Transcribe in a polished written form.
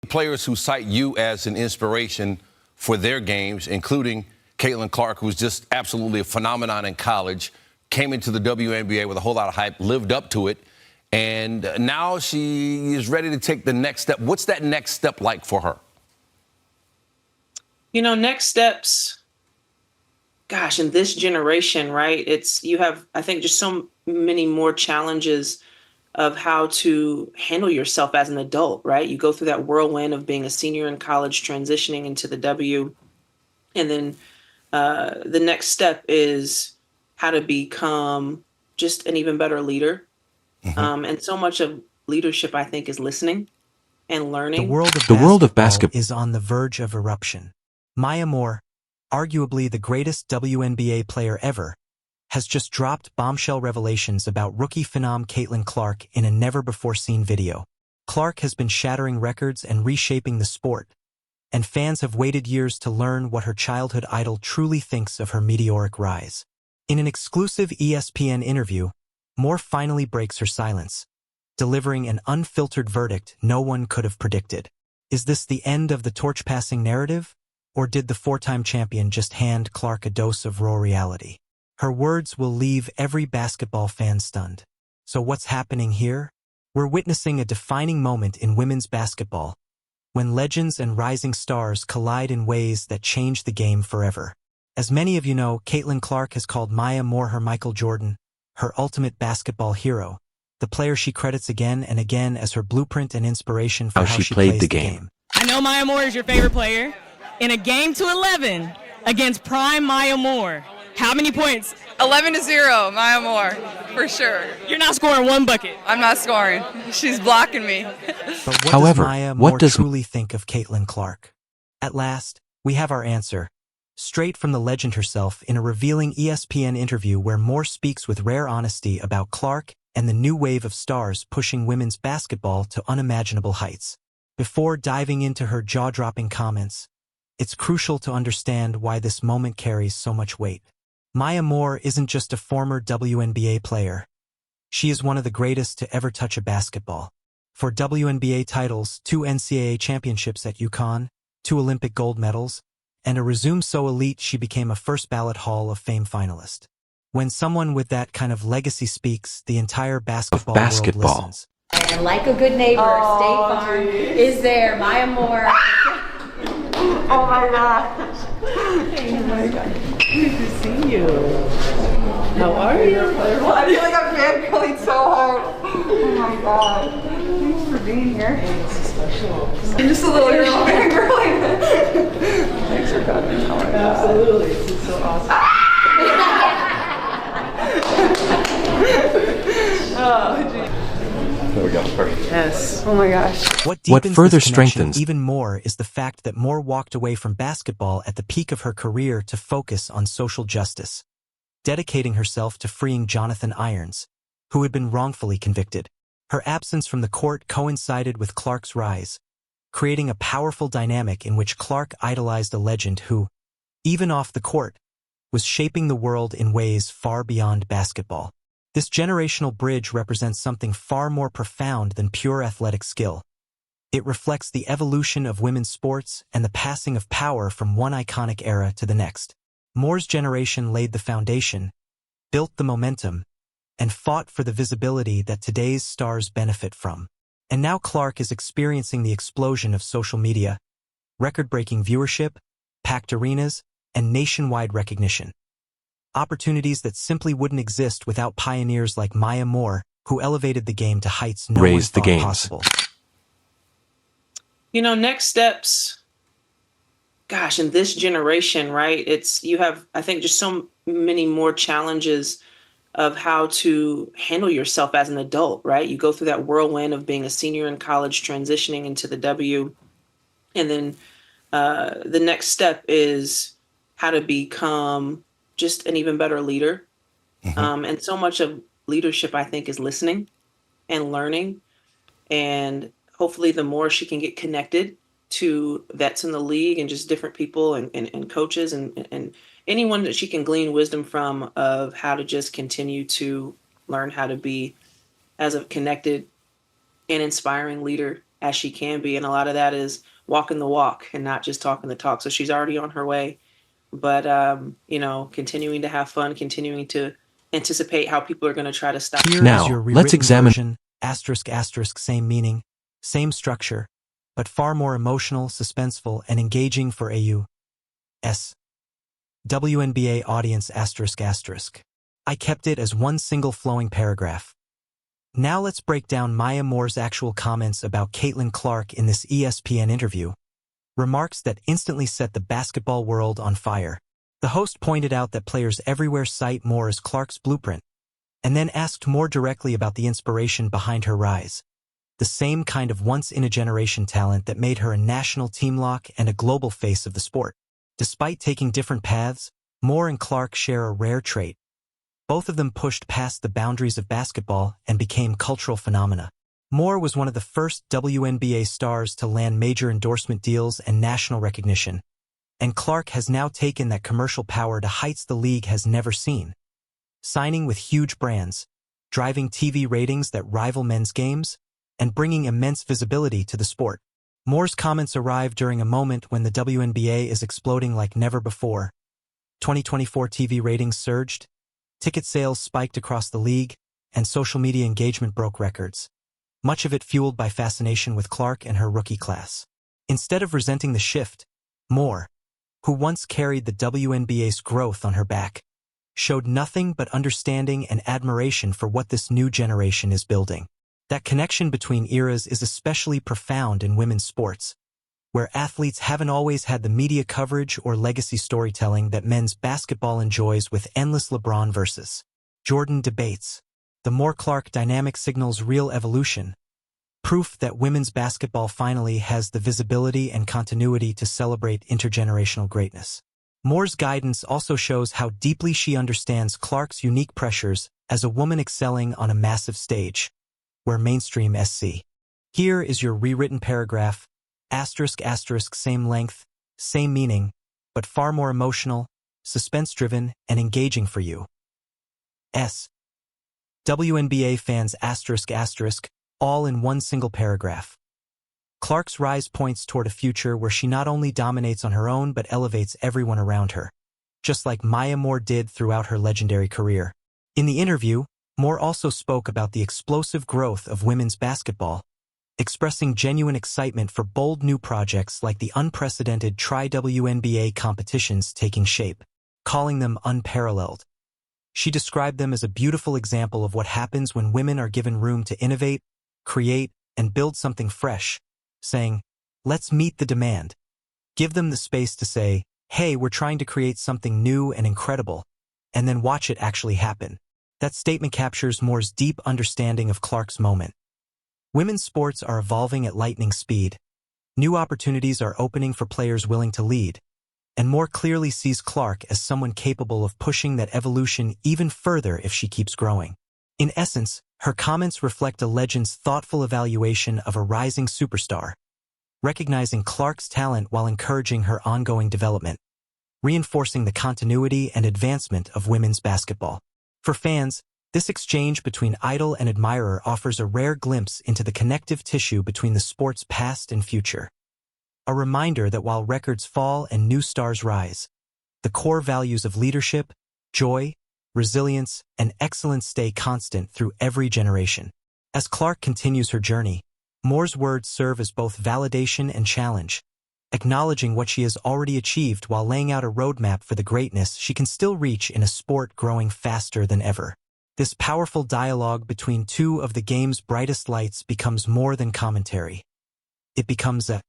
players who cite you as an inspiration for their games, including Caitlyn Clark, who's just absolutely a phenomenon in college, came into the WNBA with a whole lot of hype, lived up to it, and now she is ready to take the next step. What's that next step like for her? You know, next steps, gosh, in this generation, right? You have, I think, just so many more challenges of how to handle yourself as an adult, right? You go through that whirlwind of being a senior in college, transitioning into the W, and then the next step is how to become just an even better leader. And so much of leadership, I think, is listening and learning. The world of basketball is on the verge of eruption. Maya Moore, arguably the greatest WNBA player ever, has just dropped bombshell revelations about rookie phenom Caitlyn Clark in a never-before-seen video. Clark has been shattering records and reshaping the sport, and fans have waited years to learn what her childhood idol truly thinks of her meteoric rise. In an exclusive ESPN interview, Moore finally breaks her silence, delivering an unfiltered verdict no one could have predicted. Is this the end of the torch-passing narrative, or did the four-time champion just hand Clark a dose of raw reality? Her words will leave every basketball fan stunned. So what's happening here? We're witnessing a defining moment in women's basketball, when legends and rising stars collide in ways that change the game forever. As many of you know, Caitlyn Clark has called Maya Moore her Michael Jordan, her ultimate basketball hero, the player she credits again and again as her blueprint and inspiration for how she played the game. I know Maya Moore is your favorite player. In a game to 11 against prime Maya Moore, how many points? 11-0, Maya Moore, for sure. You're not scoring one bucket. I'm not scoring. She's blocking me. But what does Maya Moore truly think of Caitlyn Clark? At last, we have our answer, straight from the legend herself in a revealing ESPN interview where Moore speaks with rare honesty about Clark and the new wave of stars pushing women's basketball to unimaginable heights. Before diving into her jaw-dropping comments, it's crucial to understand why this moment carries so much weight. Maya Moore isn't just a former WNBA player. She is one of the greatest to ever touch a basketball. 4 WNBA titles, 2 NCAA championships at UConn, 2 Olympic gold medals, and a resume so elite she became a first-ballot Hall of Fame finalist. When someone with that kind of legacy speaks, the entire basketball world listens. And like a good neighbor, State Farm is there. Maya Moore. Oh my gosh. Oh my God. Good to see you. How are you? Well, I feel like I'm fangirling so hard. Oh my God. Thanks for being here. It's special. I'm just a little girl fangirling. Thanks for coming. Absolutely. This is so awesome. Oh, geez. There we go. Perfect. Yes. Oh my gosh. What further strengthens even more is the fact that Moore walked away from basketball at the peak of her career to focus on social justice, dedicating herself to freeing Jonathan Irons, who had been wrongfully convicted. Her absence from the court coincided with Clark's rise, creating a powerful dynamic in which Clark idolized a legend who, even off the court, was shaping the world in ways far beyond basketball. This generational bridge represents something far more profound than pure athletic skill. It reflects the evolution of women's sports and the passing of power from one iconic era to the next. Moore's generation laid the foundation, built the momentum, and fought for the visibility that today's stars benefit from. And now Clark is experiencing the explosion of social media, record-breaking viewership, packed arenas, and nationwide recognition. Opportunities that simply wouldn't exist without pioneers like Maya Moore, who elevated the game to heights no one thought possible. You know, next steps, gosh, in this generation, right? You have, I think, just so many more challenges of how to handle yourself as an adult, right? You go through that whirlwind of being a senior in college, transitioning into the W, and then the next step is how to become just an even better leader. And so much of leadership, I think, is listening and learning. And hopefully the more she can get connected to vets in the league and just different people and coaches and anyone that she can glean wisdom from of how to just continue to learn how to be as a connected and inspiring leader as she can be. And a lot of that is walking the walk and not just talking the talk. So she's already on her way. But, continuing to have fun, continuing to anticipate how people are going to try to stop. Here Now, is your let's rewritten examine version, asterisk asterisk, same meaning, same structure, but far more emotional, suspenseful, and engaging for AU's WNBA audience asterisk asterisk. I kept it as one single flowing paragraph. Now let's break down Maya Moore's actual comments about Caitlyn Clark in this ESPN interview. Remarks that instantly set the basketball world on fire. The host pointed out that players everywhere cite Moore as Clark's blueprint, and then asked more directly about the inspiration behind her rise. The same kind of once-in-a-generation talent that made her a national team lock and a global face of the sport. Despite taking different paths, Moore and Clark share a rare trait. Both of them pushed past the boundaries of basketball and became cultural phenomena. Moore was one of the first WNBA stars to land major endorsement deals and national recognition, and Clark has now taken that commercial power to heights the league has never seen. Signing with huge brands, driving TV ratings that rival men's games, and bringing immense visibility to the sport. Moore's comments arrive during a moment when the WNBA is exploding like never before. 2024 TV ratings surged, ticket sales spiked across the league, and social media engagement broke records. Much of it fueled by fascination with Clark and her rookie class. Instead of resenting the shift, Moore, who once carried the WNBA's growth on her back, showed nothing but understanding and admiration for what this new generation is building. That connection between eras is especially profound in women's sports, where athletes haven't always had the media coverage or legacy storytelling that men's basketball enjoys with endless LeBron versus Jordan debates. The Moore-Clark dynamic signals real evolution, proof that women's basketball finally has the visibility and continuity to celebrate intergenerational greatness. Moore's guidance also shows how deeply she understands Clark's unique pressures as a woman excelling on a massive stage, where mainstream SC. Here is your rewritten paragraph, asterisk asterisk, same length, same meaning, but far more emotional, suspense-driven, and engaging for you. WNBA fans asterisk asterisk, all in one single paragraph. Clark's rise points toward a future where she not only dominates on her own but elevates everyone around her, just like Maya Moore did throughout her legendary career. In the interview, Moore also spoke about the explosive growth of women's basketball, expressing genuine excitement for bold new projects like the unprecedented Tri-WNBA competitions taking shape, calling them unparalleled. She described them as a beautiful example of what happens when women are given room to innovate, create, and build something fresh, saying, "Let's meet the demand." Give them the space to say, "Hey, we're trying to create something new and incredible," and then watch it actually happen. That statement captures Moore's deep understanding of Clark's moment. Women's sports are evolving at lightning speed. New opportunities are opening for players willing to lead, and Moore clearly sees Clark as someone capable of pushing that evolution even further if she keeps growing. In essence, her comments reflect a legend's thoughtful evaluation of a rising superstar, recognizing Clark's talent while encouraging her ongoing development, reinforcing the continuity and advancement of women's basketball. For fans, this exchange between idol and admirer offers a rare glimpse into the connective tissue between the sport's past and future. A reminder that while records fall and new stars rise, the core values of leadership, joy, resilience, and excellence stay constant through every generation. As Clark continues her journey, Moore's words serve as both validation and challenge, acknowledging what she has already achieved while laying out a roadmap for the greatness she can still reach in a sport growing faster than ever. This powerful dialogue between two of the game's brightest lights becomes more than commentary. It becomes a